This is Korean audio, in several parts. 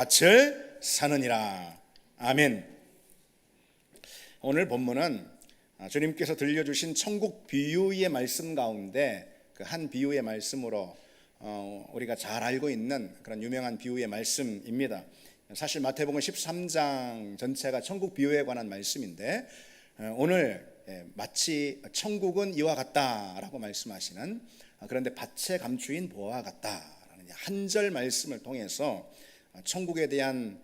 밭을 사느니라. 아멘. 오늘 본문은 주님께서 들려주신 천국 비유의 말씀 가운데 그 한 비유의 말씀으로 우리가 잘 알고 있는 그런 유명한 비유의 말씀입니다. 사실 마태복음 13장 전체가 천국 비유에 관한 말씀인데 오늘 마치 천국은 이와 같다라고 말씀하시는, 그런데 밭에 감추인 보화와 같다라는 한 절 말씀을 통해서 천국에 대한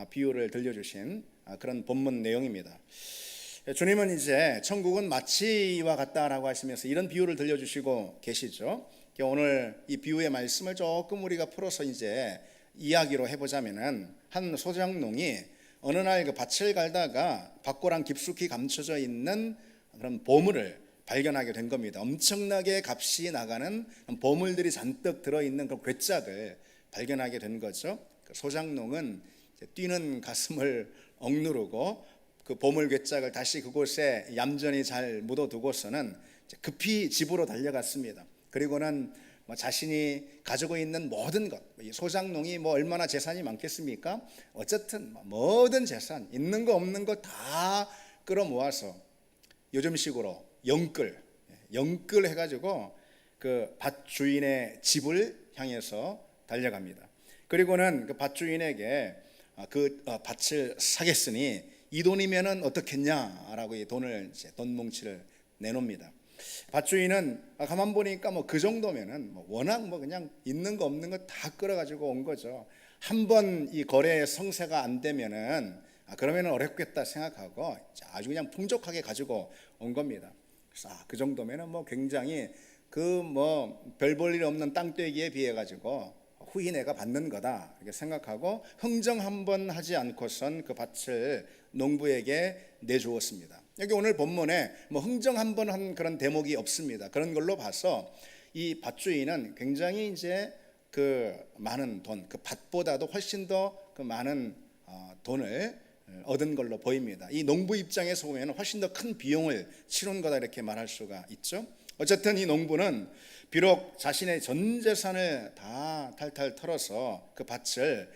비유를 들려주신 그런 본문 내용입니다. 주님은 이제 천국은 마치 이와 같다라고 하시면서 이런 비유를 들려주시고 계시죠. 오늘 이 비유의 말씀을 조금 우리가 풀어서 이제 이야기로 해보자면은, 한 소작농이 어느 날 그 밭을 갈다가 밭고랑 깊숙이 감춰져 있는 그런 보물을 발견하게 된 겁니다. 엄청나게 값이 나가는 보물들이 잔뜩 들어있는 그 괴짝을 발견하게 된 거죠. 그 소작농은 뛰는 가슴을 억누르고 그 보물 괴짝을 다시 그곳에 얌전히 잘 묻어두고서는 급히 집으로 달려갔습니다. 그리고는 자신이 가지고 있는 모든 것, 소작농이 얼마나 재산이 많겠습니까? 어쨌든 모든 재산, 있는 거 없는 거 다 끌어모아서 요즘식으로 영끌 해가지고 그 밭 주인의 집을 향해서 달려갑니다. 그리고는 그 밭 주인에게 그 밭을 사겠으니 이 돈이면은 어떻겠냐라고 이 돈 뭉치를 내놓습니다. 밭 주인은 가만 보니까 그 정도면은 워낙 그냥 있는 거 없는 거 다 끌어가지고 온 거죠. 한번 이 거래의 성세가 안 되면은 그러면은 어렵겠다 생각하고 아주 그냥 풍족하게 가지고 온 겁니다. 그래서 그 정도면은 굉장히 별 볼 일 없는 땅떼기에 비해 가지고 후히 내가 받는 거다 이렇게 생각하고 흥정 한번 하지 않고선 그 밭을 농부에게 내주었습니다. 여기 오늘 본문에 흥정 한번 한 그런 대목이 없습니다. 그런 걸로 봐서 이 밭주인은 굉장히 이제 그 많은 돈, 그 밭보다도 훨씬 더 그 많은 돈을 얻은 걸로 보입니다. 이 농부 입장에서 보면 훨씬 더 큰 비용을 치른 거다 이렇게 말할 수가 있죠. 어쨌든 이 농부는 비록 자신의 전 재산을 다 탈탈 털어서 그 밭을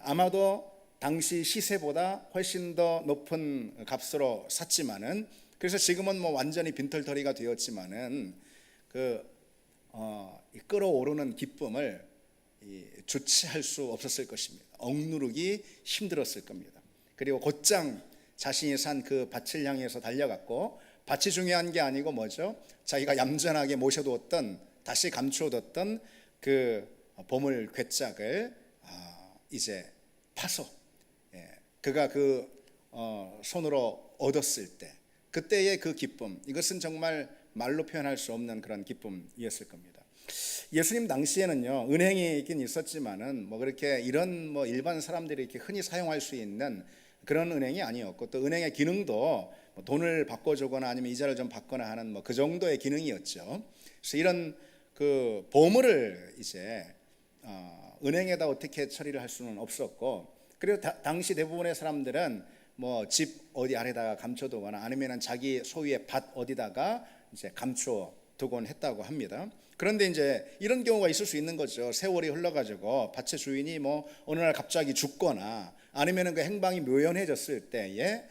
아마도 당시 시세보다 훨씬 더 높은 값으로 샀지만은, 그래서 지금은 완전히 빈털터리가 되었지만은 끌어오르는 기쁨을 주체할 수 없었을 것입니다. 억누르기 힘들었을 겁니다. 그리고 곧장 자신이 산 그 밭을 향해서 달려갔고, 밭이 중요한 게 아니고 뭐죠? 자기가 얌전하게 모셔두었던, 다시 감추어뒀던 그 보물 괴짝을 이제 파서 그가 손으로 얻었을 때 그때의 그 기쁨, 이것은 정말 말로 표현할 수 없는 그런 기쁨이었을 겁니다. 예수님 당시에는요, 은행이 있긴 있었지만은 그렇게 이런 일반 사람들이 이렇게 흔히 사용할 수 있는 그런 은행이 아니었고, 또 은행의 기능도 돈을 바꿔주거나 아니면 이자를 좀 받거나 하는 그 정도의 기능이었죠. 그래서 이런 그 보물을 이제 은행에다 어떻게 처리를 할 수는 없었고, 그리고 당시 대부분의 사람들은 집 어디 아래다가 감춰두거나 아니면은 자기 소유의 밭 어디다가 이제 감춰두곤 했다고 합니다. 그런데 이제 이런 경우가 있을 수 있는 거죠. 세월이 흘러가지고 밭의 주인이 어느 날 갑자기 죽거나 아니면은 그 행방이 묘연해졌을 때에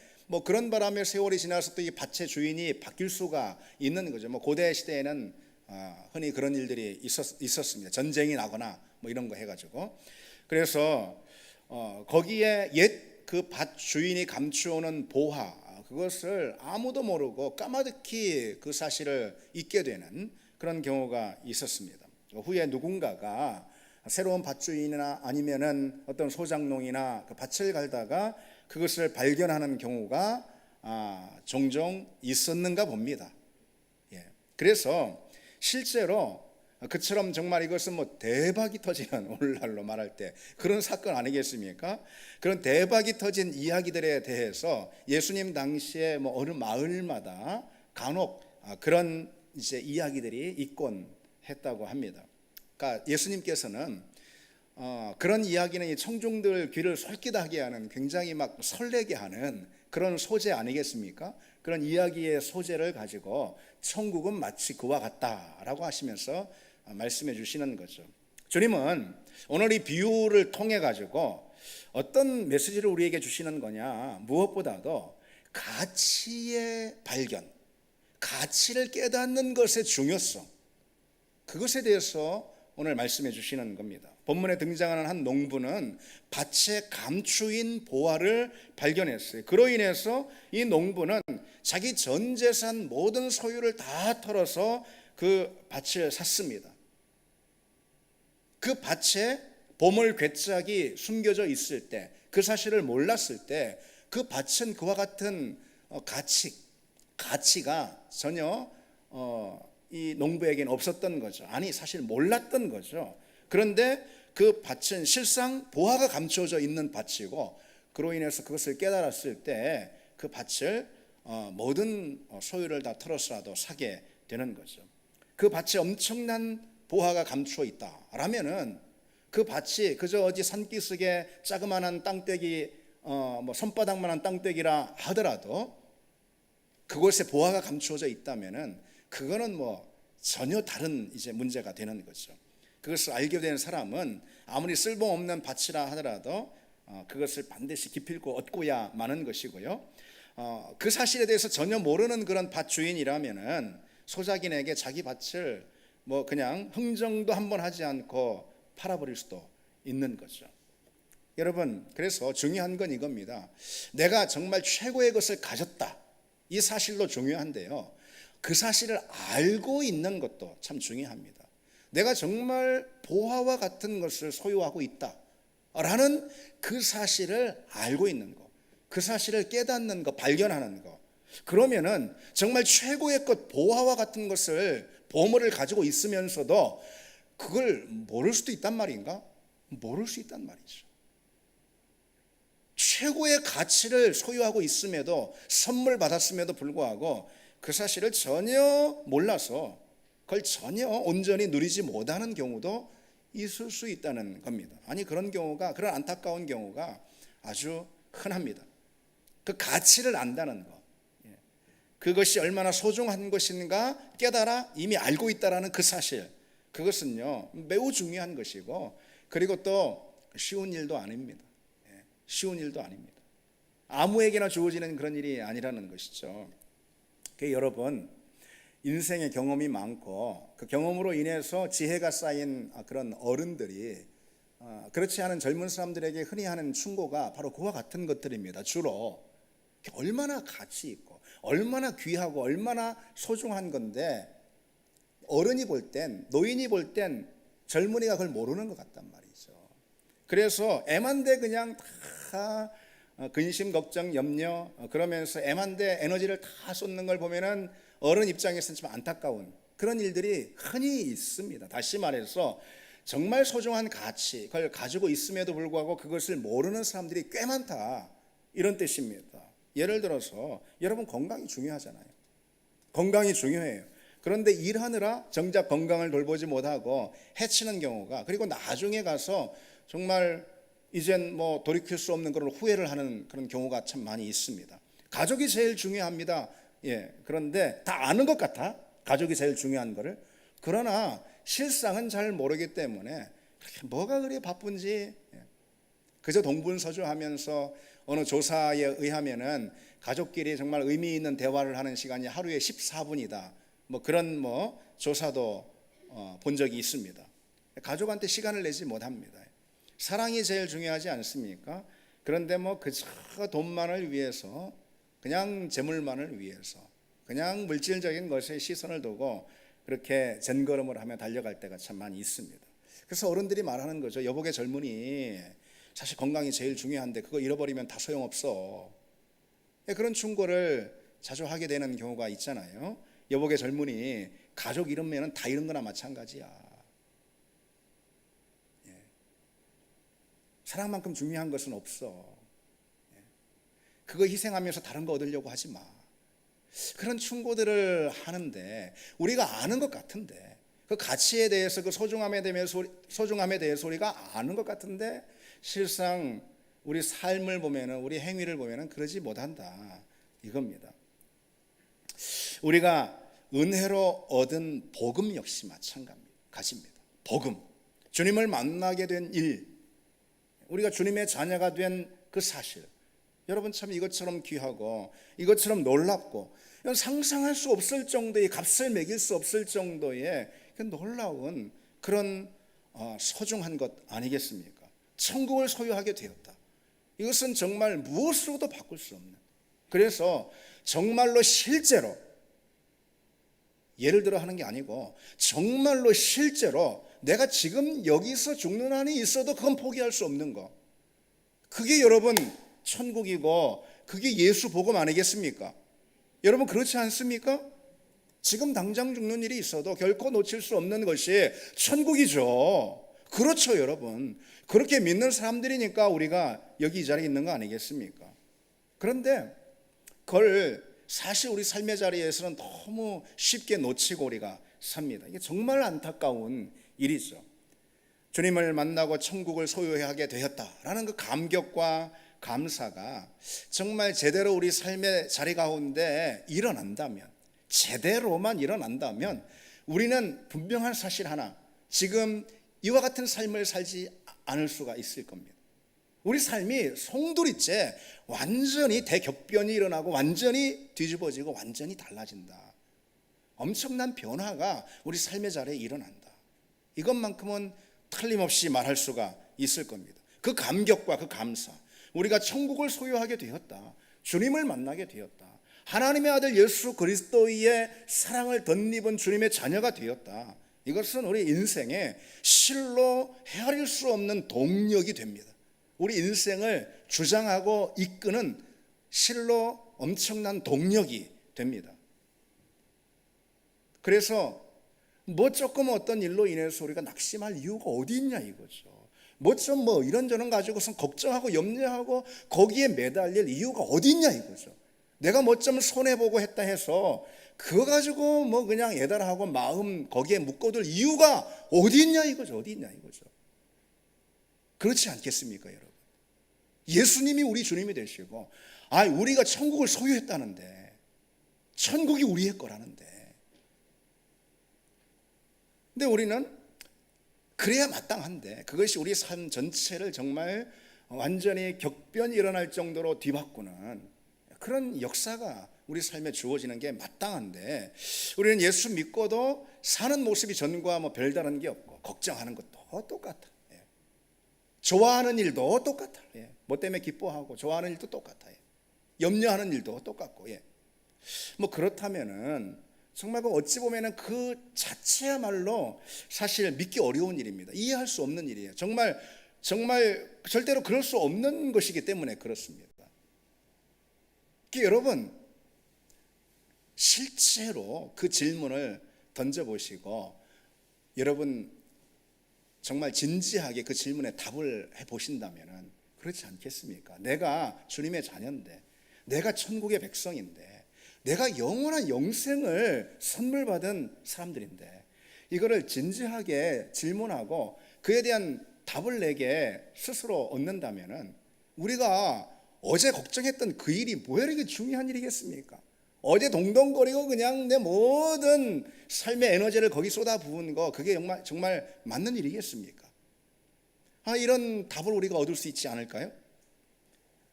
그런 바람에 세월이 지나서 또 이 밭의 주인이 바뀔 수가 있는 거죠. 고대 시대에는 흔히 그런 일들이 있었습니다. 전쟁이 나거나 이런 거 해가지고. 그래서 거기에 옛 그 밭 주인이 감추어놓은 보화, 그것을 아무도 모르고 까마득히 그 사실을 잊게 되는 그런 경우가 있었습니다. 후에 누군가가 새로운 밭 주인이나 아니면은 어떤 소작농이나 그 밭을 갈다가 그것을 발견하는 경우가 종종 있었는가 봅니다. 그래서 실제로 그처럼 정말 이것은 대박이 터지는, 오늘날로 말할 때 그런 사건 아니겠습니까? 그런 대박이 터진 이야기들에 대해서 예수님 당시에 어느 마을마다 간혹 그런 이제 이야기들이 있곤 했다고 합니다. 그러니까 예수님께서는 그런 이야기는 이 청중들 귀를 솔깃하게 하는, 굉장히 설레게 하는 그런 소재 아니겠습니까? 그런 이야기의 소재를 가지고 천국은 마치 그와 같다라고 하시면서 말씀해 주시는 거죠. 주님은 오늘 이 비유를 통해 가지고 어떤 메시지를 우리에게 주시는 거냐? 무엇보다도 가치의 발견, 가치를 깨닫는 것의 중요성, 그것에 대해서 오늘 말씀해 주시는 겁니다. 본문에 등장하는 한 농부는 밭에 감추인 보화를 발견했어요. 그로 인해서 이 농부는 자기 전 재산 모든 소유를 다 털어서 그 밭을 샀습니다. 그 밭에 보물 괴짝이 숨겨져 있을 때, 그 사실을 몰랐을 때 그 밭은 그와 같은 가치가 전혀 이 농부에게는 없었던 거죠. 아니, 사실 몰랐던 거죠. 그런데 그 밭은 실상 보화가 감춰져 있는 밭이고, 그로 인해서 그것을 깨달았을 때 그 밭을 모든 소유를 다 털어서라도 사게 되는 거죠. 그 밭에 엄청난 보화가 감추어 있다라면은 그 밭이 그저 어디 산기슭에 자그마한 땅떼기 뭐 손바닥만한 땅떼기라 하더라도 그곳에 보화가 감추어져 있다면은 그거는 뭐 전혀 다른 이제 문제가 되는 거죠. 그것을 알게 된 사람은 아무리 쓸모없는 밭이라 하더라도 그것을 반드시 기필코 얻고야 마는 것이고요. 그 사실에 대해서 전혀 모르는 그런 밭 주인이라면은 소작인에게 자기 밭을 뭐 그냥 흥정도 한번 하지 않고 팔아버릴 수도 있는 거죠. 여러분, 그래서 중요한 건 이겁니다. 내가 정말 최고의 것을 가졌다, 이 사실도 중요한데요, 그 사실을 알고 있는 것도 참 중요합니다. 내가 정말 보화와 같은 것을 소유하고 있다라는 그 사실을 알고 있는 것, 그 사실을 깨닫는 것, 발견하는 것, 그러면은 정말 최고의 것, 보화와 같은 것을, 보물을 가지고 있으면서도 그걸 모를 수도 있단 말인가? 모를 수 있단 말이죠. 최고의 가치를 소유하고 있음에도, 선물 받았음에도 불구하고 그 사실을 전혀 몰라서 그걸 전혀 온전히 누리지 못하는 경우도 있을 수 있다는 겁니다. 아니, 그런 경우가, 그런 안타까운 경우가 아주 흔합니다. 그 가치를 안다는 것, 그것이 얼마나 소중한 것인가 깨달아 이미 알고 있다라는 그 사실, 그것은요 매우 중요한 것이고, 그리고 또 쉬운 일도 아닙니다. 쉬운 일도 아닙니다. 아무에게나 주어지는 그런 일이 아니라는 것이죠. 여러분, 인생의 경험이 많고 그 경험으로 인해서 지혜가 쌓인 그런 어른들이 그렇지 않은 젊은 사람들에게 흔히 하는 충고가 바로 그와 같은 것들입니다. 주로 얼마나 가치 있고 얼마나 귀하고 얼마나 소중한 건데, 어른이 볼 땐, 노인이 볼 땐 젊은이가 그걸 모르는 것 같단 말이죠. 그래서 애만데 그냥 다 근심, 걱정, 염려, 그러면서 애만데 에너지를 다 쏟는 걸 보면은 어른 입장에서는 좀 안타까운 그런 일들이 흔히 있습니다. 다시 말해서 정말 소중한 가치, 그걸 가지고 있음에도 불구하고 그것을 모르는 사람들이 꽤 많다, 이런 뜻입니다. 예를 들어서 여러분, 건강이 중요하잖아요. 건강이 중요해요. 그런데 일하느라 정작 건강을 돌보지 못하고 해치는 경우가, 그리고 나중에 가서 정말 이젠 뭐 돌이킬 수 없는 그런 후회를 하는 그런 경우가 참 많이 있습니다. 가족이 제일 중요합니다. 그런데 다 아는 것 같아, 가족이 제일 중요한 거를. 그러나 실상은 잘 모르기 때문에 뭐가 그리 바쁜지, 그저 동분서주하면서 어느 조사에 의하면은 가족끼리 정말 의미 있는 대화를 하는 시간이 하루에 14분이다. 뭐 그런 조사도 본 적이 있습니다. 가족한테 시간을 내지 못합니다. 사랑이 제일 중요하지 않습니까? 그런데 그저 돈만을 위해서, 그냥 재물만을 위해서, 그냥 물질적인 것에 시선을 두고 그렇게 젠걸음을 하며 달려갈 때가 참 많이 있습니다. 그래서 어른들이 말하는 거죠. 여복의 젊은이, 사실 건강이 제일 중요한데 그거 잃어버리면 다 소용없어. 그런 충고를 자주 하게 되는 경우가 있잖아요. 여복의 젊은이, 가족 잃으면 다 잃은 거나 마찬가지야. 사랑만큼 중요한 것은 없어. 그거 희생하면서 다른 거 얻으려고 하지 마. 그런 충고들을 하는데, 우리가 아는 것 같은데, 그 가치에 대해서, 그 소중함에 대해서 우리가 아는 것 같은데, 실상 우리 삶을 보면은, 우리 행위를 보면은 그러지 못한다, 이겁니다. 우리가 은혜로 얻은 복음 역시 마찬가지입니다. 복음, 주님을 만나게 된 일, 우리가 주님의 자녀가 된 그 사실, 여러분 참 이것처럼 귀하고 이것처럼 놀랍고 상상할 수 없을 정도의, 값을 매길 수 없을 정도의 놀라운 그런 소중한 것 아니겠습니까? 천국을 소유하게 되었다. 이것은 정말 무엇으로도 바꿀 수 없는, 그래서 정말로 실제로, 예를 들어 하는 게 아니고 정말로 실제로 내가 지금 여기서 죽는 한이 있어도 그건 포기할 수 없는 거, 그게 여러분 천국이고 그게 예수 복음 아니겠습니까? 여러분 그렇지 않습니까? 지금 당장 죽는 일이 있어도 결코 놓칠 수 없는 것이 천국이죠. 그렇죠, 여러분. 그렇게 믿는 사람들이니까 우리가 여기 이 자리에 있는 거 아니겠습니까? 그런데 그걸 사실 우리 삶의 자리에서는 너무 쉽게 놓치고 우리가 삽니다. 이게 정말 안타까운 일이죠. 주님을 만나고 천국을 소유하게 되었다라는 그 감격과 감사가 정말 제대로 우리 삶의 자리 가운데 일어난다면, 제대로만 일어난다면 우리는 분명한 사실 하나, 지금 이와 같은 삶을 살지 않을 수가 있을 겁니다. 우리 삶이 송두리째 완전히 대격변이 일어나고 완전히 뒤집어지고 완전히 달라진다. 엄청난 변화가 우리 삶의 자리에 일어난다. 이것만큼은 틀림없이 말할 수가 있을 겁니다. 그 감격과 그 감사, 우리가 천국을 소유하게 되었다, 주님을 만나게 되었다, 하나님의 아들 예수 그리스도의 사랑을 덧입은 주님의 자녀가 되었다, 이것은 우리 인생에 실로 헤아릴 수 없는 동력이 됩니다. 우리 인생을 주장하고 이끄는 실로 엄청난 동력이 됩니다. 그래서 뭐 조금 어떤 일로 인해서 우리가 낙심할 이유가 어디 있냐 이거죠. 뭐 좀 이런저런 가지고선 걱정하고 염려하고 거기에 매달릴 이유가 어디 있냐 이거죠. 내가 뭐 좀 손해보고 했다 해서 그거 가지고 그냥 애달하고 마음 거기에 묶어둘 이유가 어디 있냐 이거죠. 어디 있냐 이거죠. 그렇지 않겠습니까, 여러분? 예수님이 우리 주님이 되시고, 우리가 천국을 소유했다는데, 천국이 우리의 거라는데, 근데 우리는 그래야 마땅한데 그것이 우리 삶 전체를 정말 완전히 격변이 일어날 정도로 뒤바꾸는 그런 역사가 우리 삶에 주어지는 게 마땅한데, 우리는 예수 믿고도 사는 모습이 전과 별다른 게 없고, 걱정하는 것도 똑같아, 좋아하는 일도 똑같아, 뭐 때문에 기뻐하고 좋아하는 일도 똑같아요, 염려하는 일도 똑같고, 그렇다면은 정말 어찌 보면은 그 자체야말로 사실 믿기 어려운 일입니다. 이해할 수 없는 일이에요. 정말 절대로 그럴 수 없는 것이기 때문에 그렇습니다. 여러분 실제로 그 질문을 던져보시고 여러분 정말 진지하게 그 질문에 답을 해보신다면 그렇지 않겠습니까? 내가 주님의 자녀인데, 내가 천국의 백성인데, 내가 영원한 영생을 선물 받은 사람들인데, 이거를 진지하게 질문하고 그에 대한 답을 내게 스스로 얻는다면 우리가 어제 걱정했던 그 일이 뭐야 이렇게 중요한 일이겠습니까? 어제 동동거리고 그냥 내 모든 삶의 에너지를 거기 쏟아부은 거, 그게 정말 맞는 일이겠습니까? 이런 답을 우리가 얻을 수 있지 않을까요?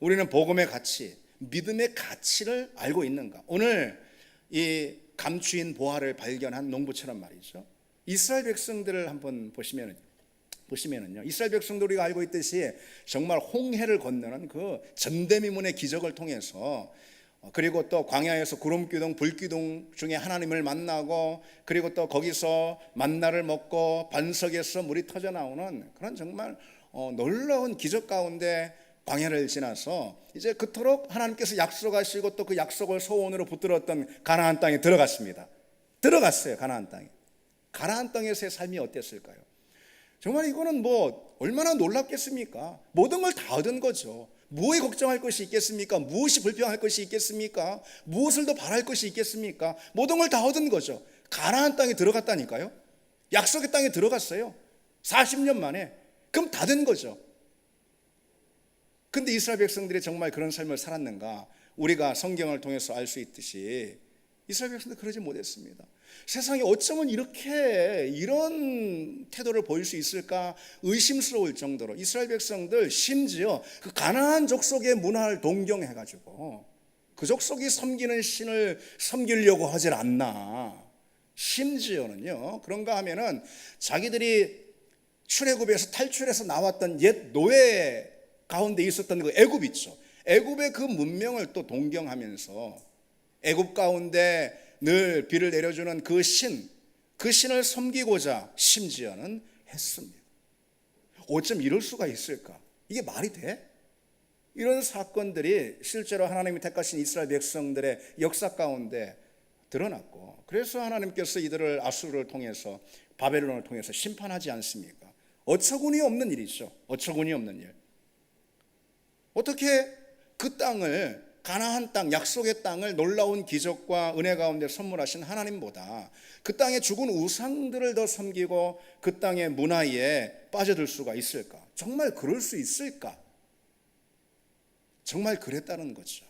우리는 복음의 가치, 믿음의 가치를 알고 있는가? 오늘 이 감추인 보화를 발견한 농부처럼 말이죠. 이스라엘 백성들을 한번 보시면은요, 이스라엘 백성들 우리가 알고 있듯이 정말 홍해를 건너는 그 전대미문의 기적을 통해서, 그리고 또 광야에서 구름기둥 불기둥 중에 하나님을 만나고, 그리고 또 거기서 만나를 먹고 반석에서 물이 터져 나오는 그런 정말 놀라운 기적 가운데 광야를 지나서 이제 그토록 하나님께서 약속하시고 또 그 약속을 소원으로 붙들었던 가나안 땅에 들어갔어요. 가나안 땅에. 가나안 땅에서의 삶이 어땠을까요? 정말 이거는 얼마나 놀랍겠습니까? 모든 걸 다 얻은 거죠. 무엇에 걱정할 것이 있겠습니까? 무엇이 불평할 것이 있겠습니까? 무엇을 더 바랄 것이 있겠습니까? 모든 걸 다 얻은 거죠. 가나안 땅에 들어갔다니까요. 약속의 땅에 들어갔어요. 40년 만에. 그럼 다 된 거죠. 근데 이스라엘 백성들이 정말 그런 삶을 살았는가? 우리가 성경을 통해서 알 수 있듯이 이스라엘 백성들 그러지 못했습니다. 세상에 어쩌면 이런 태도를 보일 수 있을까 의심스러울 정도로 이스라엘 백성들 심지어 그 가나안 족속의 문화를 동경해가지고 그 족속이 섬기는 신을 섬기려고 하질 않나. 심지어는요, 그런가 하면은 자기들이 출애굽에서 탈출해서 나왔던 옛 노예 가운데 있었던 그 애굽 있죠. 애굽의 그 문명을 또 동경하면서 애굽 가운데 늘 비를 내려주는 그 신을 섬기고자 심지어는 했습니다. 어쩜 이럴 수가 있을까? 이게 말이 돼? 이런 사건들이 실제로 하나님이 택하신 이스라엘 백성들의 역사 가운데 드러났고, 그래서 하나님께서 이들을 아수르를 통해서 바벨론을 통해서 심판하지 않습니까? 어처구니 없는 일이죠. 어처구니 없는 일. 어떻게 그 땅을, 가나안 땅, 약속의 땅을 놀라운 기적과 은혜 가운데 선물하신 하나님보다 그 땅의 죽은 우상들을 더 섬기고 그 땅의 문화에 빠져들 수가 있을까? 정말 그럴 수 있을까? 정말 그랬다는 거죠.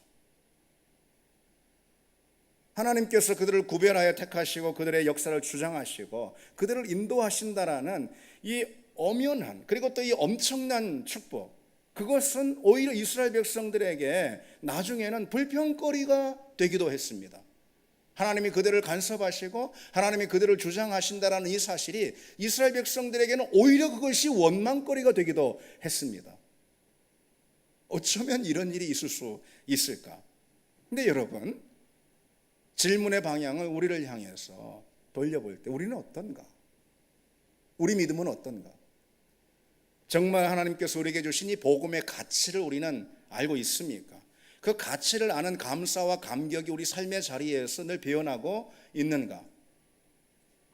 하나님께서 그들을 구별하여 택하시고 그들의 역사를 주장하시고 그들을 인도하신다라는 이 엄연한, 그리고 또 이 엄청난 축복, 그것은 오히려 이스라엘 백성들에게 나중에는 불평거리가 되기도 했습니다. 하나님이 그들을 간섭하시고 하나님이 그들을 주장하신다라는 이 사실이 이스라엘 백성들에게는 오히려 그것이 원망거리가 되기도 했습니다. 어쩌면 이런 일이 있을 수 있을까? 근데 여러분, 질문의 방향을 우리를 향해서 돌려볼 때 우리는 어떤가? 우리 믿음은 어떤가? 정말 하나님께서 우리에게 주신 이 복음의 가치를 우리는 알고 있습니까? 그 가치를 아는 감사와 감격이 우리 삶의 자리에서 늘 배어나고 있는가?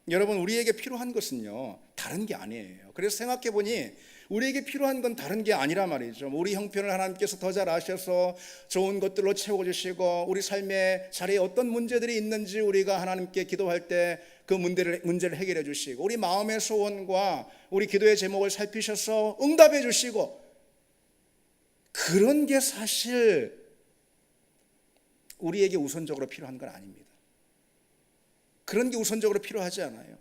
여러분, 우리에게 필요한 것은요, 다른 게 아니에요. 그래서 생각해 보니 우리에게 필요한 건 다른 게 아니라 말이죠. 우리 형편을 하나님께서 더 잘 아셔서 좋은 것들로 채워주시고 우리 삶의 자리에 어떤 문제들이 있는지 우리가 하나님께 기도할 때 그 문제를 해결해 주시고 우리 마음의 소원과 우리 기도의 제목을 살피셔서 응답해 주시고, 그런 게 사실 우리에게 우선적으로 필요한 건 아닙니다. 그런 게 우선적으로 필요하지 않아요.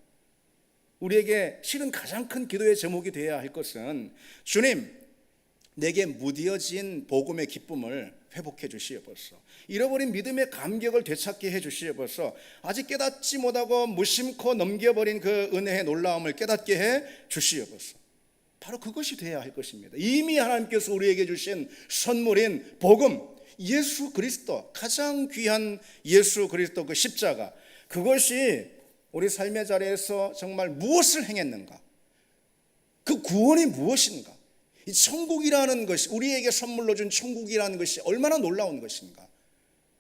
우리에게 실은 가장 큰 기도의 제목이 되어야 할 것은 주님, 내게 무뎌진 복음의 기쁨을 회복해 주시옵소서. 잃어버린 믿음의 감격을 되찾게 해 주시옵소서. 아직 깨닫지 못하고 무심코 넘겨버린 그 은혜의 놀라움을 깨닫게 해 주시옵소서. 바로 그것이 되어야 할 것입니다. 이미 하나님께서 우리에게 주신 선물인 복음, 예수 그리스도, 가장 귀한 예수 그리스도 그 십자가, 그것이 우리 삶의 자리에서 정말 무엇을 행했는가? 그 구원이 무엇인가? 이 천국이라는 것이, 우리에게 선물로 준 천국이라는 것이 얼마나 놀라운 것인가?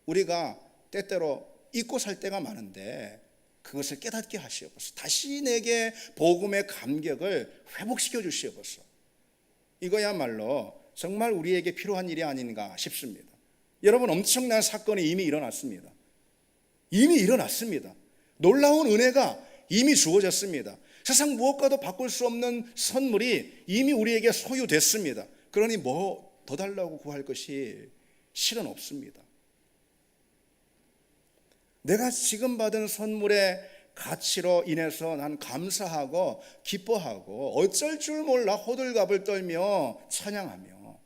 우리가 때때로 잊고 살 때가 많은데 그것을 깨닫게 하시옵소서. 다시 내게 복음의 감격을 회복시켜 주시옵소서. 이거야말로 정말 우리에게 필요한 일이 아닌가 싶습니다. 여러분, 엄청난 사건이 이미 일어났습니다. 이미 일어났습니다. 놀라운 은혜가 이미 주어졌습니다. 세상 무엇과도 바꿀 수 없는 선물이 이미 우리에게 소유됐습니다. 그러니 뭐 더 달라고 구할 것이 실은 없습니다. 내가 지금 받은 선물의 가치로 인해서 난 감사하고 기뻐하고 어쩔 줄 몰라 호들갑을 떨며 찬양하며,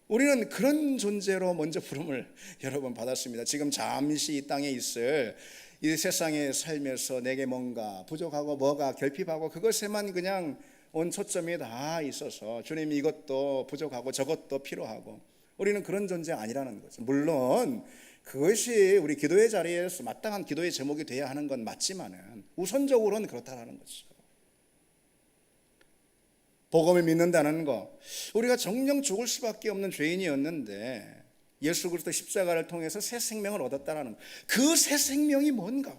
우리는 그런 존재로 먼저 부름을 여러분 받았습니다. 지금 잠시 이 땅에 있을 이 세상의 삶에서 내게 뭔가 부족하고 뭐가 결핍하고 그것에만 그냥 온 초점이 다 있어서 주님 이것도 부족하고 저것도 필요하고, 우리는 그런 존재 아니라는 거죠. 물론 그것이 우리 기도의 자리에서 마땅한 기도의 제목이 돼야 하는 건 맞지만은 우선적으로는 그렇다라는 거죠. 복음을 믿는다는 거, 우리가 정녕 죽을 수밖에 없는 죄인이었는데 예수 그리스도 십자가를 통해서 새 생명을 얻었다라는 거. 그 새 생명이 뭔가?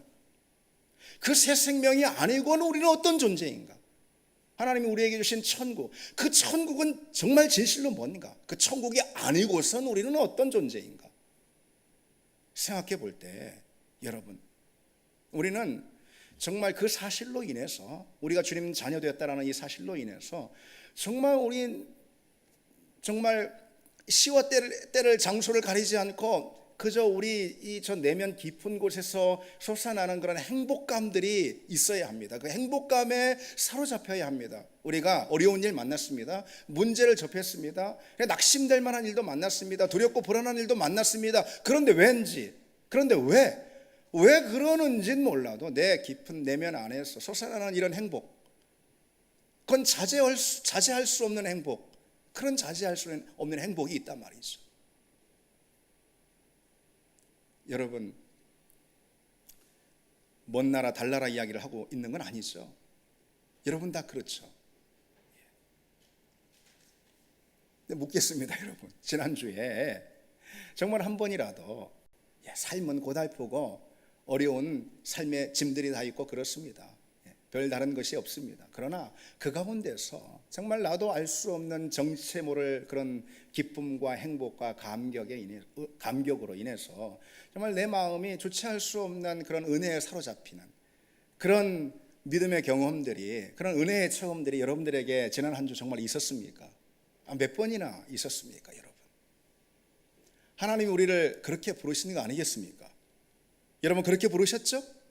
그 새 생명이 아니고는 우리는 어떤 존재인가? 하나님이 우리에게 주신 천국, 그 천국은 정말 진실로 뭔가? 그 천국이 아니고선 우리는 어떤 존재인가? 생각해 볼 때 여러분, 우리는 정말 그 사실로 인해서, 우리가 주님 자녀 되었다라는 이 사실로 인해서 정말 우린 정말 시와 때를 장소를 가리지 않고 그저 우리 이 저 내면 깊은 곳에서 솟아나는 그런 행복감들이 있어야 합니다. 그 행복감에 사로잡혀야 합니다. 우리가 어려운 일 만났습니다. 문제를 접했습니다. 낙심될 만한 일도 만났습니다. 두렵고 불안한 일도 만났습니다. 그런데 왜 그러는지는 몰라도 내 깊은 내면 안에서 솟아나는 이런 행복, 그건 자제할 수 없는 행복, 그런 자제할 수 없는 행복이 있단 말이죠. 여러분, 먼 나라 달나라 이야기를 하고 있는 건 아니죠. 여러분 다 그렇죠. 근데 묻겠습니다, 여러분. 지난주에 정말 한 번이라도 삶은 고달프고 어려운 삶의 짐들이 다 있고 그렇습니다. 별 다른 것이 없습니다. 그러나 그 가운데서 정말 나도 알 수 없는 정체 모를 그런 기쁨과 행복과 감격으로 인해서 정말 내 마음이 주체할 수 없는 그런 은혜에 사로잡히는 그런 믿음의 경험들이, 그런 은혜의 체험들이 여러분들에게 지난 한 주 정말 있었습니까? 몇 번이나 있었습니까, 여러분? 하나님이 우리를 그렇게 부르시는 거 아니겠습니까? 여러분 그렇게 부르셨죠?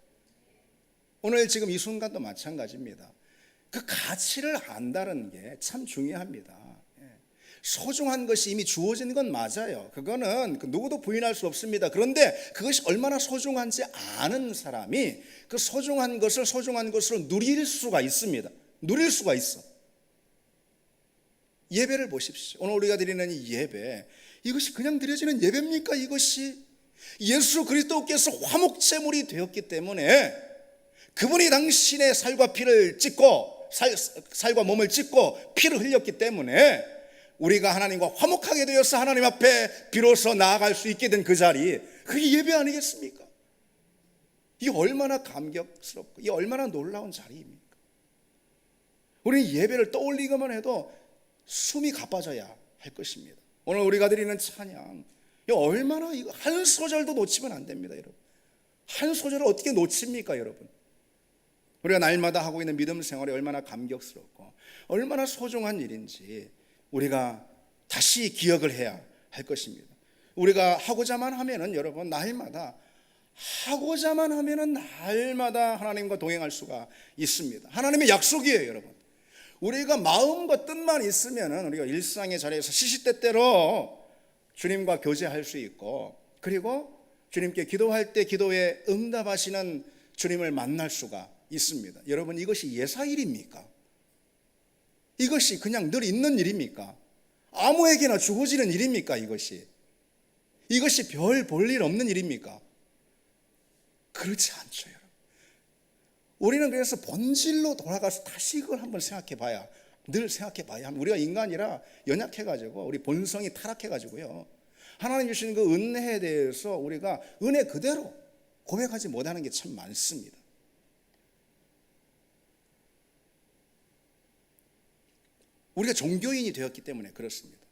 오늘 지금 이 순간도 마찬가지입니다. 그 가치를 안다는 게 참 중요합니다. 소중한 것이 이미 주어진 건 맞아요. 그거는 누구도 부인할 수 없습니다. 그런데 그것이 얼마나 소중한지 아는 사람이 그 소중한 것을 누릴 수가 있습니다. 누릴 수가 있어. 예배를 보십시오. 오늘 우리가 드리는 이 예배, 이것이 그냥 드려지는 예배입니까? 이것이 예수 그리스도께서 화목제물이 되었기 때문에, 그분이 당신의 살과 피를 찢고 살과 몸을 찢고 피를 흘렸기 때문에 우리가 하나님과 화목하게 되어서 하나님 앞에 비로소 나아갈 수 있게 된 그 자리, 그게 예배 아니겠습니까? 이게 얼마나 감격스럽고 이게 얼마나 놀라운 자리입니까? 우리는 예배를 떠올리기만 해도 숨이 가빠져야 할 것입니다. 오늘 우리가 드리는 찬양, 이거 얼마나, 이거 한 소절도 놓치면 안 됩니다, 여러분. 한 소절을 어떻게 놓칩니까, 여러분? 우리가 날마다 하고 있는 믿음 생활이 얼마나 감격스럽고 얼마나 소중한 일인지 우리가 다시 기억을 해야 할 것입니다. 우리가 하고자만 하면은, 여러분, 날마다 하나님과 동행할 수가 있습니다. 하나님의 약속이에요, 여러분. 우리가 마음과 뜻만 있으면은 우리가 일상의 자리에서 시시때때로 주님과 교제할 수 있고, 그리고 주님께 기도할 때 기도에 응답하시는 주님을 만날 수가 있습니다. 여러분, 이것이 예사일입니까? 이것이 그냥 늘 있는 일입니까? 아무에게나 주어지는 일입니까? 이것이 별 볼 일 없는 일입니까? 그렇지 않죠, 여러분. 우리는 그래서 본질로 돌아가서 다시 이걸 한번 늘 생각해 봐야 합니다. 우리가 인간이라 연약해가지고, 우리 본성이 타락해가지고요, 하나님 주시는 그 은혜에 대해서 우리가 은혜 그대로 고백하지 못하는 게 참 많습니다. 우리가 종교인이 되었기 때문에 그렇습니다.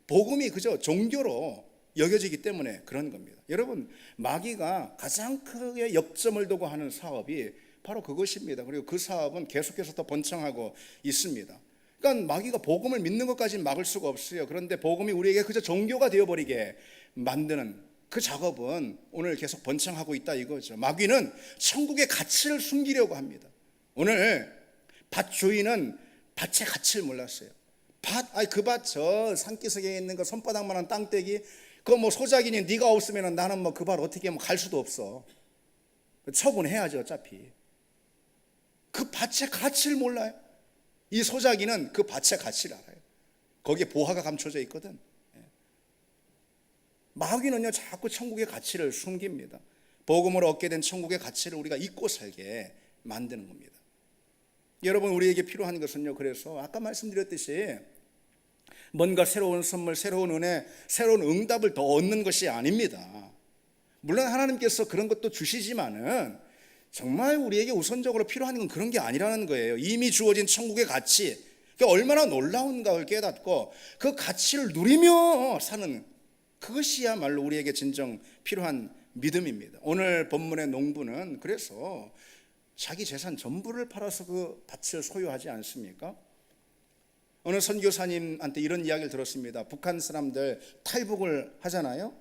복음이 그저 종교로 여겨지기 때문에 그런 겁니다. 여러분, 마귀가 가장 크게 역점을 두고 하는 사업이 바로 그것입니다. 그리고 그 사업은 계속해서 더 번창하고 있습니다. 그러니까 마귀가 복음을 믿는 것까지는 막을 수가 없어요. 그런데 복음이 우리에게 그저 종교가 되어버리게 만드는 그 작업은 오늘 계속 번창하고 있다 이거죠. 마귀는 천국의 가치를 숨기려고 합니다. 오늘 밭 주인은 밭의 가치를 몰랐어요. 그 밭 저 산기슭에 있는 그 손바닥만한 땅떼기, 그거 뭐 소작이니 네가 없으면 나는 뭐 그 밭 어떻게 갈 수도 없어. 처분해야죠, 어차피. 그 밭의 가치를 몰라요. 이 소작이는 그 밭의 가치를 알아요. 거기에 보화가 감춰져 있거든. 마귀는요, 자꾸 천국의 가치를 숨깁니다. 복음으로 얻게 된 천국의 가치를 우리가 잊고 살게 만드는 겁니다. 여러분, 우리에게 필요한 것은요, 그래서 아까 말씀드렸듯이 뭔가 새로운 선물, 새로운 은혜, 새로운 응답을 더 얻는 것이 아닙니다. 물론 하나님께서 그런 것도 주시지만은 정말 우리에게 우선적으로 필요한 건 그런 게 아니라는 거예요. 이미 주어진 천국의 가치, 그게 얼마나 놀라운가를 깨닫고 그 가치를 누리며 사는, 그것이야말로 우리에게 진정 필요한 믿음입니다. 오늘 본문의 농부는 그래서 자기 재산 전부를 팔아서 그 밭을 소유하지 않습니까? 어느 선교사님한테 이런 이야기를 들었습니다. 북한 사람들 탈북을 하잖아요.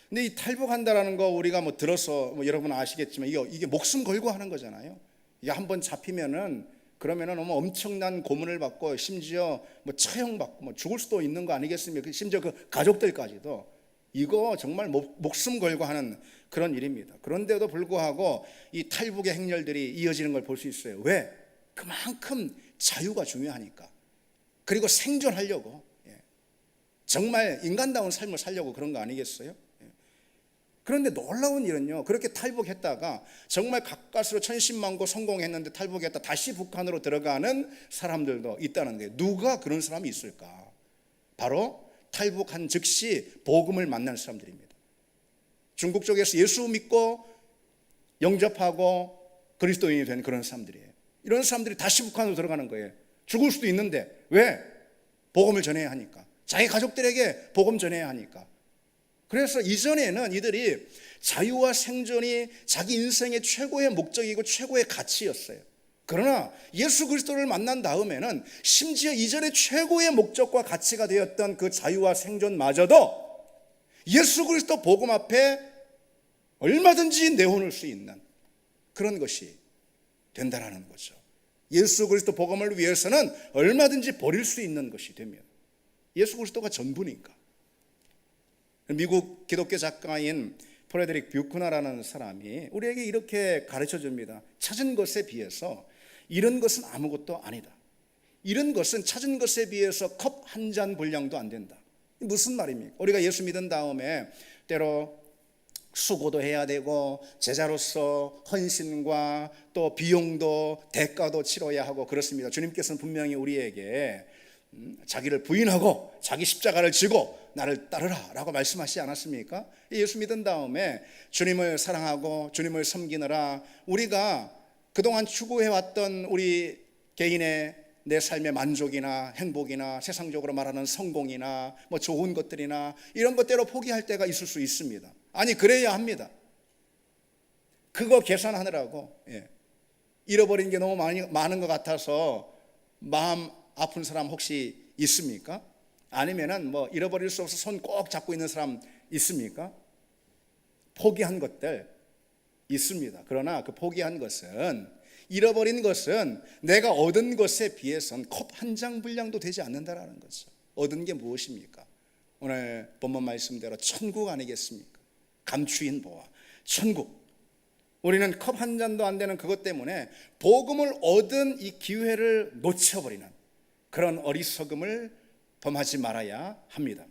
근데 이 탈북한다라는 거 우리가 뭐 들어서 뭐 여러분 아시겠지만 이게 목숨 걸고 하는 거잖아요. 이게 한번 잡히면은 그러면은 뭐 엄청난 고문을 받고 심지어 뭐 처형받고 뭐 죽을 수도 있는 거 아니겠습니까? 심지어 그 가족들까지도 이거 정말 목숨 걸고 하는 그런 일입니다. 그런데도 불구하고 이 탈북의 행렬들이 이어지는 걸 볼 수 있어요. 왜? 그만큼 자유가 중요하니까. 그리고 생존하려고, 정말 인간다운 삶을 살려고 그런 거 아니겠어요? 그런데 놀라운 일은요, 그렇게 탈북했다가 정말 가까스로 천신만고 성공했는데 탈북했다 다시 북한으로 들어가는 사람들도 있다는 거예요. 누가 그런 사람이 있을까? 바로 탈북한 즉시 복음을 만난 사람들입니다. 중국 쪽에서 예수 믿고 영접하고 그리스도인이 된 그런 사람들이에요. 이런 사람들이 다시 북한으로 들어가는 거예요. 죽을 수도 있는데 왜? 복음을 전해야 하니까. 자기 가족들에게 복음 전해야 하니까. 그래서 이전에는 이들이 자유와 생존이 자기 인생의 최고의 목적이고 최고의 가치였어요. 그러나 예수 그리스도를 만난 다음에는 심지어 이전의 최고의 목적과 가치가 되었던 그 자유와 생존마저도 예수 그리스도 복음 앞에 얼마든지 내어놓을 수 있는 그런 것이 된다라는 거죠. 예수 그리스도 복음을 위해서는 얼마든지 버릴 수 있는 것이 됩니다. 예수 그리스도가 전부니까. 미국 기독교 작가인 프레데릭 뷰크너라는 사람이 우리에게 이렇게 가르쳐 줍니다. 찾은 것에 비해서 잃은 것은 아무것도 아니다. 잃은 것은 찾은 것에 비해서 컵 한 잔 분량도 안 된다. 무슨 말입니까? 우리가 예수 믿은 다음에 때로 수고도 해야 되고 제자로서 헌신과 또 비용도 대가도 치러야 하고 그렇습니다. 주님께서는 분명히 우리에게 자기를 부인하고 자기 십자가를 지고 나를 따르라 라고 말씀하시지 않았습니까? 예수 믿은 다음에 주님을 사랑하고 주님을 섬기느라 우리가 그동안 추구해왔던 우리 개인의 내 삶의 만족이나 행복이나 세상적으로 말하는 성공이나 뭐 좋은 것들이나 이런 것대로 포기할 때가 있을 수 있습니다. 아니 그래야 합니다. 그거 계산하느라고 잃어버린 게 너무 많은 것 같아서 마음 아픈 사람 혹시 있습니까? 아니면은 뭐 잃어버릴 수 없어 손 꼭 잡고 있는 사람 있습니까? 포기한 것들 있습니다. 그러나 그 포기한 것은 잃어버린 것은 내가 얻은 것에 비해서는 컵 한 장 분량도 되지 않는다라는 거죠. 얻은 게 무엇입니까? 오늘 본문 말씀대로 천국 아니겠습니까? 감추인 보화, 천국. 우리는 컵 한 잔도 안 되는 그것 때문에 복음을 얻은 이 기회를 놓쳐버리는 그런 어리석음을 범하지 말아야 합니다.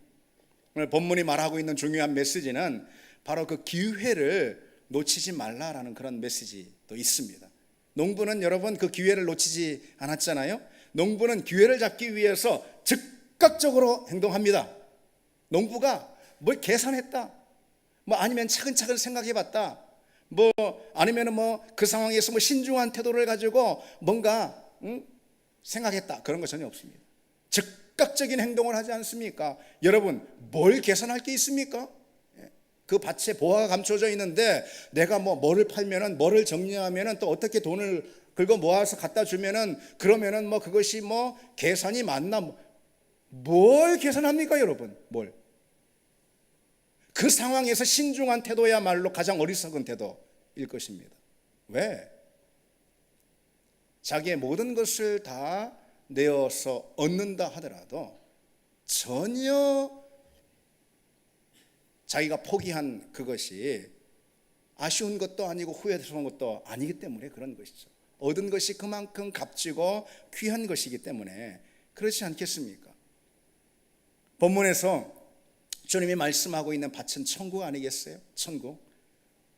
오늘 본문이 말하고 있는 중요한 메시지는 바로 그 기회를 놓치지 말라라는 그런 메시지도 있습니다. 농부는 여러분 그 기회를 놓치지 않았잖아요. 농부는 기회를 잡기 위해서 즉각적으로 행동합니다. 농부가 뭘 계산했다, 뭐 아니면 차근차근 생각해봤다, 뭐 아니면 뭐 그 상황에서 뭐 신중한 태도를 가지고 뭔가 생각했다, 그런 거 전혀 없습니다. 즉각적인 행동을 하지 않습니까? 여러분 뭘 계산할 게 있습니까? 그 밭에 보화가 감춰져 있는데 내가 뭐를 팔면은 뭐를 정리하면은 또 어떻게 돈을 긁어 모아서 갖다 주면은 그러면은 뭐 그것이 뭐 계산이 맞나? 뭘 계산합니까, 여러분? 뭘? 그 상황에서 신중한 태도야말로 가장 어리석은 태도일 것입니다. 왜? 자기의 모든 것을 다 내어서 얻는다 하더라도 전혀 자기가 포기한 그것이 아쉬운 것도 아니고 후회스러운 것도 아니기 때문에 그런 것이죠. 얻은 것이 그만큼 값지고 귀한 것이기 때문에 그렇지 않겠습니까? 본문에서 주님이 말씀하고 있는 밭은 천국 아니겠어요? 천국.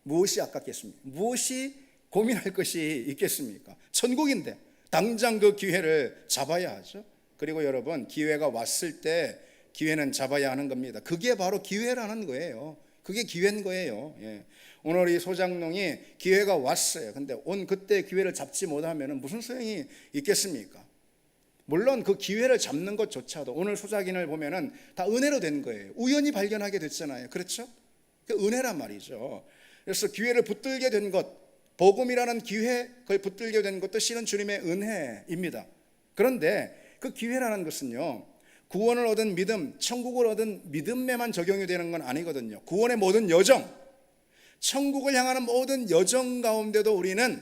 무엇이 아깝겠습니까? 무엇이 고민할 것이 있겠습니까? 천국인데 당장 그 기회를 잡아야 하죠. 그리고 여러분 기회가 왔을 때 기회는 잡아야 하는 겁니다. 그게 바로 기회라는 거예요. 그게 기회인 거예요. 오늘 이 소장농이 기회가 왔어요. 근데 온 그때 기회를 잡지 못하면 무슨 소용이 있겠습니까? 물론 그 기회를 잡는 것조차도 오늘 소작인을 보면은 다 은혜로 된 거예요. 우연히 발견하게 됐잖아요. 그렇죠? 그 은혜란 말이죠. 그래서 기회를 붙들게 된 것, 복음이라는 기회, 그걸 붙들게 된 것도 실은 주님의 은혜입니다. 그런데 그 기회라는 것은요, 구원을 얻은 믿음, 천국을 얻은 믿음에만 적용이 되는 건 아니거든요. 구원의 모든 여정, 천국을 향하는 모든 여정 가운데도 우리는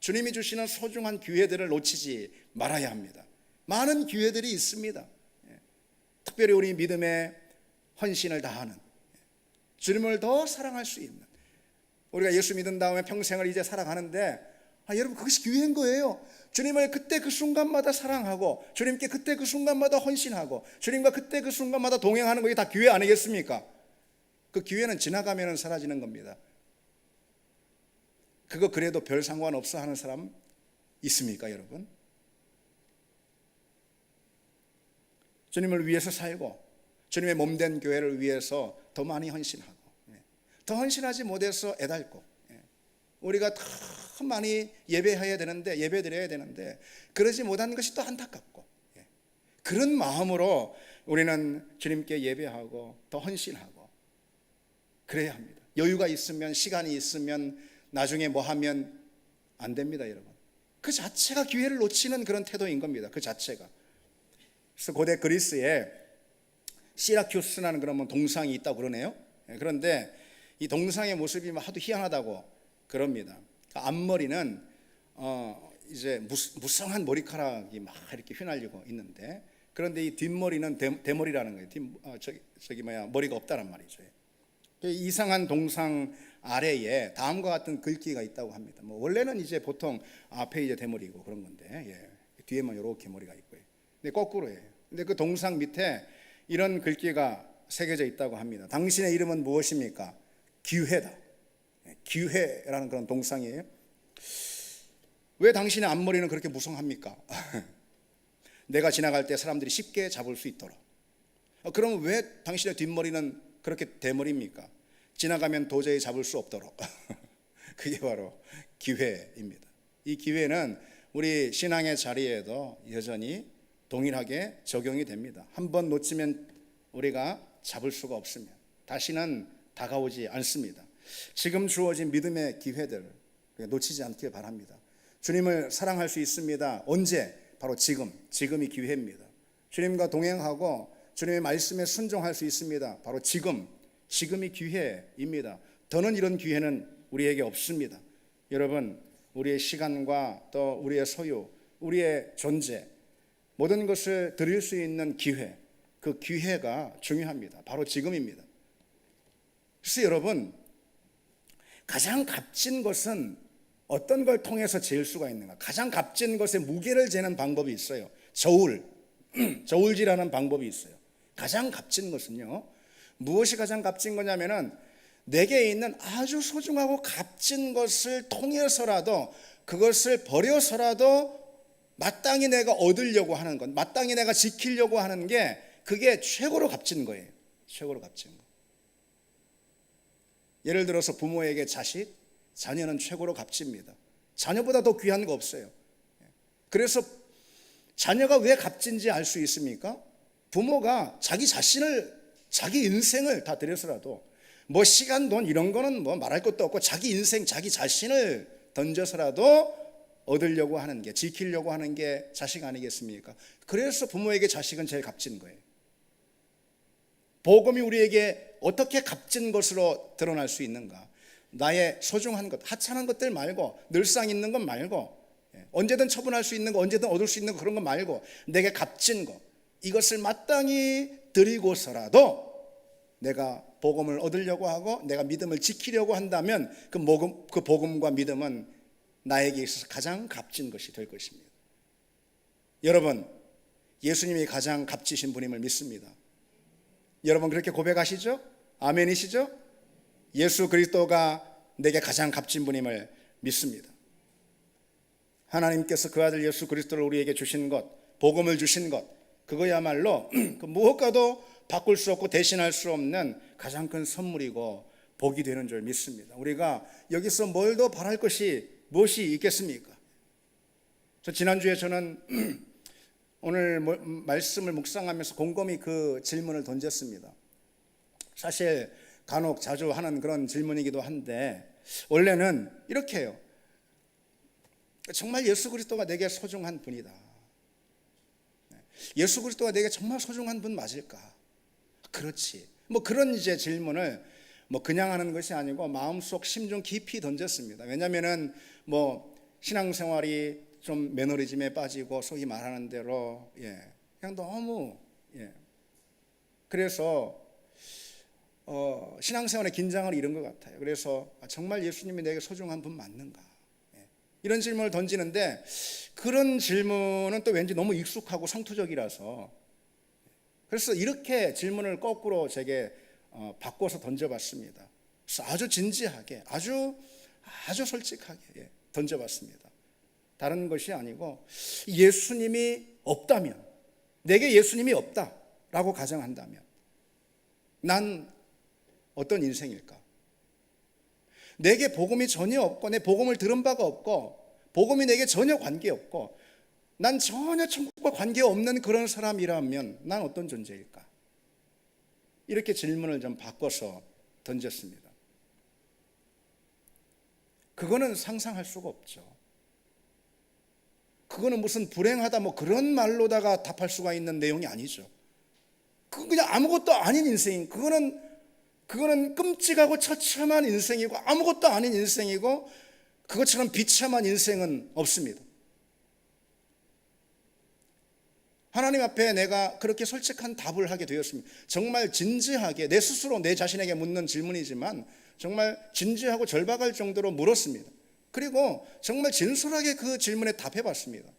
주님이 주시는 소중한 기회들을 놓치지 말아야 합니다. 많은 기회들이 있습니다. 특별히 우리 믿음의 헌신을 다하는, 주님을 더 사랑할 수 있는, 우리가 예수 믿은 다음에 평생을 이제 살아가는데 여러분, 그것이 기회인 거예요. 주님을 그때 그 순간마다 사랑하고, 주님께 그때 그 순간마다 헌신하고, 주님과 그때 그 순간마다 동행하는 것이 다 기회 아니겠습니까? 그 기회는 지나가면 사라지는 겁니다. 그거 그래도 별 상관없어 하는 사람 있습니까, 여러분? 주님을 위해서 살고 주님의 몸된 교회를 위해서 더 많이 헌신하고, 더 헌신하지 못해서 애달고, 우리가 더 많이 예배해야 되는데, 예배드려야 되는데 그러지 못한 것이 또 안타깝고, 그런 마음으로 우리는 주님께 예배하고 더 헌신하고 그래야 합니다. 여유가 있으면, 시간이 있으면 나중에 뭐 하면 안 됩니다, 여러분. 그 자체가 기회를 놓치는 그런 태도인 겁니다. 그 자체가. 그래서 고대 그리스에 시라큐스라는 그런 동상이 있다고 그러네요. 그런데 이 동상의 모습이 하도 희한하다고 그럽니다. 앞머리는 이제 무성한 머리카락이 막 이렇게 휘날리고 있는데, 그런데 이 뒷머리는 대머리라는 거예요. 머리가 없다란 말이죠. 이상한 동상 아래에 다음과 같은 글귀가 있다고 합니다. 원래는 이제 보통 앞에 이제 대머리고 그런 건데, 뒤에만 이렇게 머리가 있고요. 근데 거꾸로예요. 근데 그 동상 밑에 이런 글귀가 새겨져 있다고 합니다. 당신의 이름은 무엇입니까? 기회다. 기회라는 그런 동상이에요. 왜 당신의 앞머리는 그렇게 무성합니까? 내가 지나갈 때 사람들이 쉽게 잡을 수 있도록. 그럼 왜 당신의 뒷머리는 그렇게 대머리입니까? 지나가면 도저히 잡을 수 없도록. 그게 바로 기회입니다. 이 기회는 우리 신앙의 자리에도 여전히 동일하게 적용이 됩니다. 한번 놓치면 우리가 잡을 수가 없으면 다시는 다가오지 않습니다. 지금 주어진 믿음의 기회들 놓치지 않길 바랍니다. 주님을 사랑할 수 있습니다. 언제? 바로 지금이 기회입니다. 주님과 동행하고 주님의 말씀에 순종할 수 있습니다. 바로 지금이 기회입니다. 더는 이런 기회는 우리에게 없습니다. 여러분, 우리의 시간과 또 우리의 소유, 우리의 존재, 모든 것을 드릴 수 있는 기회, 그 기회가 중요합니다. 바로 지금입니다. 그래서 여러분, 가장 값진 것은 어떤 걸 통해서 재일 수가 있는가? 가장 값진 것의 무게를 재는 방법이 있어요. 저울질하는 방법이 있어요. 가장 값진 것은요, 무엇이 가장 값진 거냐면은 내게 있는 아주 소중하고 값진 것을 통해서라도, 그것을 버려서라도 마땅히 내가 얻으려고 하는 것, 마땅히 내가 지키려고 하는 게, 그게 최고로 값진 거예요. 최고로 값진 거. 예를 들어서 부모에게 자녀는 최고로 값집니다. 자녀보다 더 귀한 거 없어요. 그래서 자녀가 왜 값진지 알 수 있습니까? 부모가 자기 자신을, 자기 인생을 다 들여서라도, 시간, 돈 이런 거는 말할 것도 없고 자기 인생, 자기 자신을 던져서라도 얻으려고 하는 게, 지키려고 하는 게 자식 아니겠습니까? 그래서 부모에게 자식은 제일 값진 거예요. 복음이 우리에게 어떻게 값진 것으로 드러날 수 있는가? 나의 소중한 것, 하찮은 것들 말고, 늘상 있는 것 말고, 언제든 처분할 수 있는 거, 언제든 얻을 수 있는 거, 그런 거 말고, 내게 값진 것, 이것을 마땅히 드리고서라도 내가 복음을 얻으려고 하고 내가 믿음을 지키려고 한다면, 그 복음과 믿음은 나에게 있어서 가장 값진 것이 될 것입니다. 여러분, 예수님이 가장 값지신 분임을 믿습니다. 여러분, 그렇게 고백하시죠? 아멘이시죠? 예수 그리스도가 내게 가장 값진 분임을 믿습니다. 하나님께서 그 아들 예수 그리스도를 우리에게 주신 것, 복음을 주신 것, 그거야말로 그 무엇과도 바꿀 수 없고 대신할 수 없는 가장 큰 선물이고 복이 되는 줄 믿습니다. 우리가 여기서 뭘 더 바랄 것이 무엇이 있겠습니까? 지난주에 저는 오늘 말씀을 묵상하면서 곰곰이 그 질문을 던졌습니다. 사실 간혹 자주 하는 그런 질문이기도 한데, 원래는 이렇게 해요. 정말 예수 그리스도가 내게 소중한 분이다. 예수 그리스도가 내게 정말 소중한 분 맞을까? 그렇지. 뭐 그런 이제 질문을 뭐 그냥 하는 것이 아니고 마음속 심중 깊이 던졌습니다. 왜냐하면은 뭐 신앙생활이 좀 매너리즘에 빠지고 소위 말하는 대로 그냥 너무 그래서 신앙생활의 긴장을 잃은 것 같아요. 그래서 정말 예수님이 내게 소중한 분 맞는가? 이런 질문을 던지는데 그런 질문은 또 왠지 너무 익숙하고 상투적이라서 그래서 이렇게 질문을 거꾸로 제게 바꿔서 던져봤습니다. 그래서 아주 진지하게 아주 솔직하게 던져봤습니다. 다른 것이 아니고 예수님이 없다면, 내게 예수님이 없다라고 가정한다면 난 어떤 인생일까? 내게 복음이 전혀 없고 내 복음을 들은 바가 없고 복음이 내게 전혀 관계없고 난 전혀 천국과 관계없는 그런 사람이라면 난 어떤 존재일까? 이렇게 질문을 좀 바꿔서 던졌습니다. 그거는 상상할 수가 없죠. 그거는 무슨 불행하다 뭐 그런 말로다가 답할 수가 있는 내용이 아니죠. 그건 그냥 아무것도 아닌 인생, 그거는 끔찍하고 처참한 인생이고 아무것도 아닌 인생이고 그것처럼 비참한 인생은 없습니다. 하나님 앞에 내가 그렇게 솔직한 답을 하게 되었습니다. 정말 진지하게 내 스스로 내 자신에게 묻는 질문이지만 정말 진지하고 절박할 정도로 물었습니다. 그리고 정말 진솔하게 그 질문에 답해봤습니다.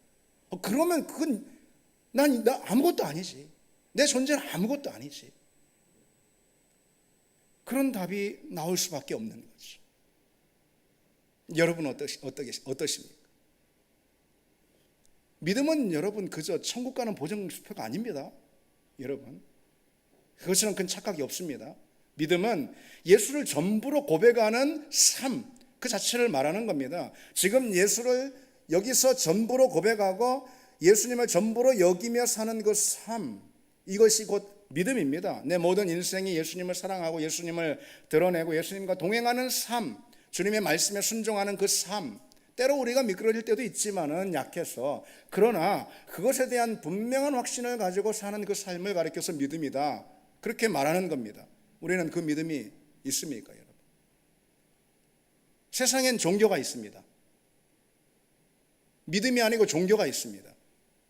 그러면 그건 나 아무것도 아니지. 내 존재는 아무것도 아니지. 그런 답이 나올 수밖에 없는 거죠. 여러분은 어떠십니까? 믿음은 여러분 그저 천국 가는 보증수표가 아닙니다. 여러분 그것처럼 큰 착각이 없습니다. 믿음은 예수를 전부로 고백하는 삶 그 자체를 말하는 겁니다. 지금 예수를 여기서 전부로 고백하고 예수님을 전부로 여기며 사는 그 삶, 이것이 곧 믿음입니다. 내 모든 인생이 예수님을 사랑하고 예수님을 드러내고 예수님과 동행하는 삶, 주님의 말씀에 순종하는 그 삶. 때로 우리가 미끄러질 때도 있지만은 약해서, 그러나 그것에 대한 분명한 확신을 가지고 사는 그 삶을 가리켜서 믿음이다, 그렇게 말하는 겁니다. 우리는 그 믿음이 있습니까, 여러분? 세상엔 종교가 있습니다. 믿음이 아니고 종교가 있습니다.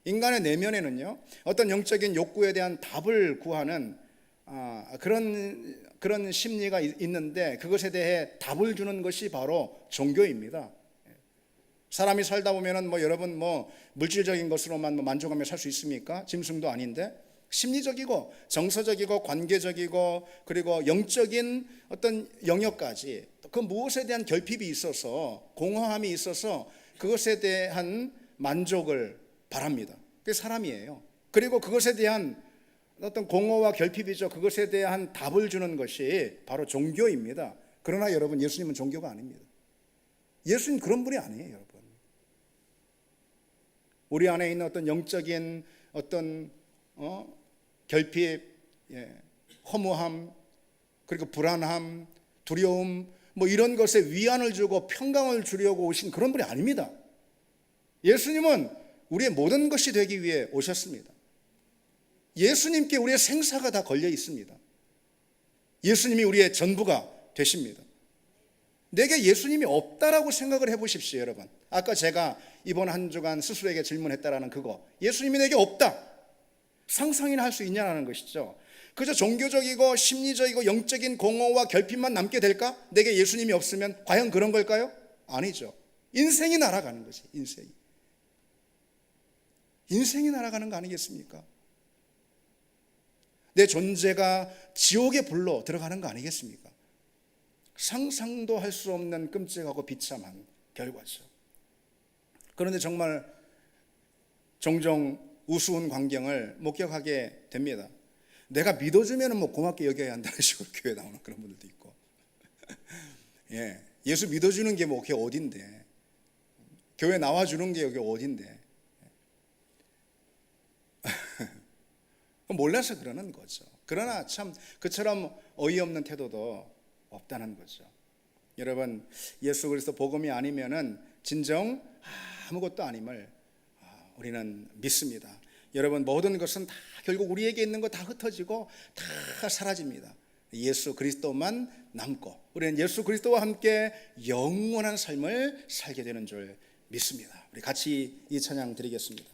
인간의 내면에는요, 어떤 영적인 욕구에 대한 답을 구하는 그런 심리가 있는데, 그것에 대해 답을 주는 것이 바로 종교입니다. 사람이 살다 보면은 여러분 물질적인 것으로만 만족하며 살 수 있습니까? 짐승도 아닌데 심리적이고 정서적이고 관계적이고 그리고 영적인 어떤 영역까지 그 무엇에 대한 결핍이 있어서 공허함이 있어서 그것에 대한 만족을 바랍니다. 그게 사람이에요. 그리고 그것에 대한 어떤 공허와 결핍이죠. 그것에 대한 답을 주는 것이 바로 종교입니다. 그러나 여러분, 예수님은 종교가 아닙니다. 예수님 그런 분이 아니에요, 여러분. 우리 안에 있는 어떤 영적인 어떤 결핍, 허무함, 그리고 불안함, 두려움, 이런 것에 위안을 주고 평강을 주려고 오신 그런 분이 아닙니다. 예수님은 우리의 모든 것이 되기 위해 오셨습니다. 예수님께 우리의 생사가 다 걸려 있습니다. 예수님이 우리의 전부가 되십니다. 내게 예수님이 없다라고 생각을 해보십시오, 여러분. 아까 제가 이번 한 주간 스스로에게 질문했다라는 그거, 예수님이 내게 없다, 상상이나 할 수 있냐라는 것이죠. 그저 종교적이고 심리적이고 영적인 공허와 결핍만 남게 될까? 내게 예수님이 없으면 과연 그런 걸까요? 아니죠. 인생이 날아가는 거지. 인생이 날아가는 거 아니겠습니까? 내 존재가 지옥의 불로 들어가는 거 아니겠습니까? 상상도 할 수 없는 끔찍하고 비참한 결과죠. 그런데 정말 종종 우스운 광경을 목격하게 됩니다. 내가 믿어주면 고맙게 여겨야 한다는 식으로 교회에 나오는 그런 분들도 있고, 예수 믿어주는 게 그게 어딘데, 교회 나와주는 게 여기 어딘데, 몰라서 그러는 거죠. 그러나 참 그처럼 어이없는 태도도 없다는 거죠. 여러분, 예수 그리스도 복음이 아니면은 진정 아무것도 아님을 우리는 믿습니다. 여러분 모든 것은 다 결국 우리에게 있는 거 다 흩어지고 다 사라집니다. 예수 그리스도만 남고 우리는 예수 그리스도와 함께 영원한 삶을 살게 되는 줄 믿습니다. 우리 같이 이 찬양 드리겠습니다.